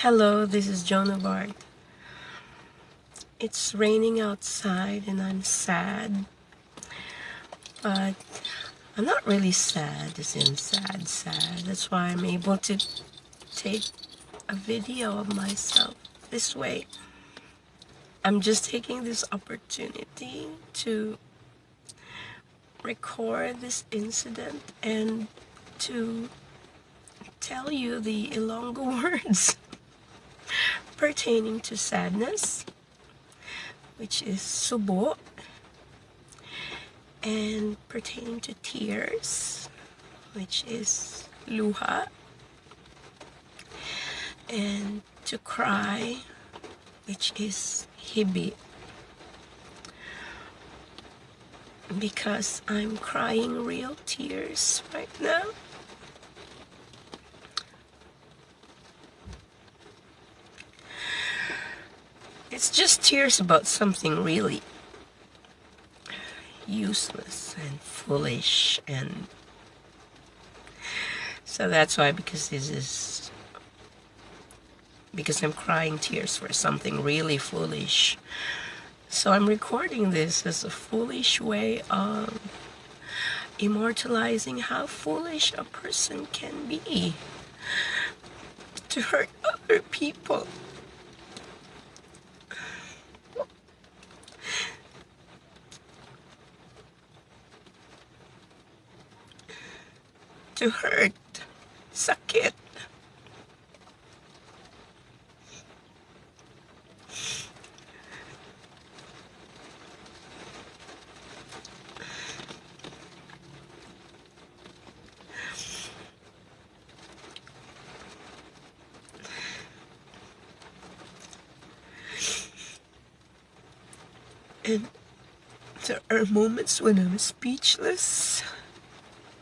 Hello, this is Joan of Arc. It's raining outside and I'm sad, but I'm not really sad as in sad. That's why I'm able to take a video of myself this way. I'm just taking this opportunity to record this incident and to tell you the Ilonggo words pertaining to sadness, which is SUBO, and pertaining to tears, which is LUHA, and to cry, which is hibi. Because I'm crying real tears right now. It's just tears about something really useless and foolish, and so that's why, because I'm crying tears for something really foolish. So I'm recording this as a foolish way of immortalizing how foolish a person can be to hurt other people. To hurt, sakit. And there are moments when I'm speechless.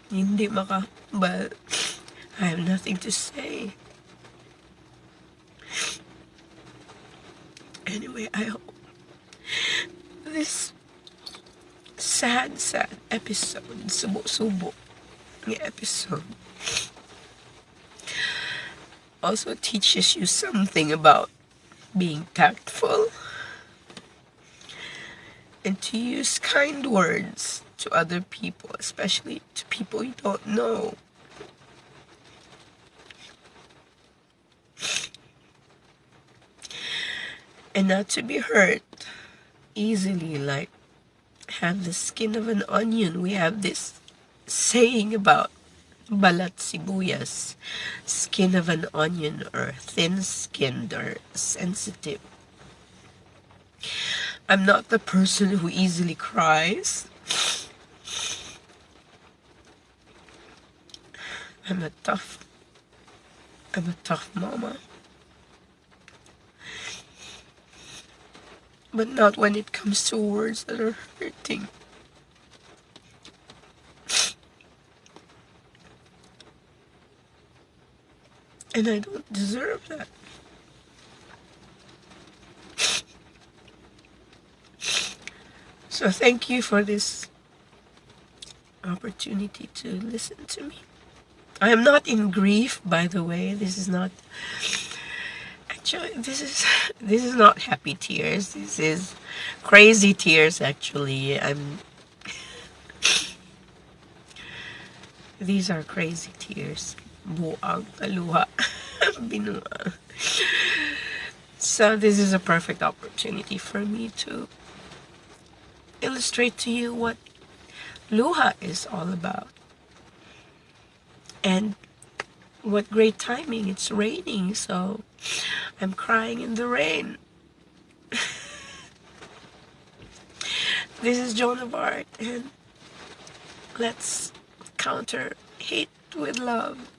Hindi makabal. I have nothing to say. Anyway, I hope this sad episode, subo episode, also teaches you something about being tactful and to use kind words to other people, especially to people you don't know. And not to be hurt easily, like have the skin of an onion. We have this saying about balat sibuyas, skin of an onion, or thin-skinned or sensitive. I'm not the person who easily cries. I'm a tough mama. But not when it comes to words that are hurting. And I don't deserve that. So thank you for this opportunity to listen to me. I am not in grief, by the way. This is not happy tears. This is crazy tears, actually. These are crazy tears. Buang luha. Binuang. So this is a perfect opportunity for me to illustrate to you what LUHA is all about. And what great timing. It's raining, so I'm crying in the rain. This is Joan of Arc, and let's counter hate with love.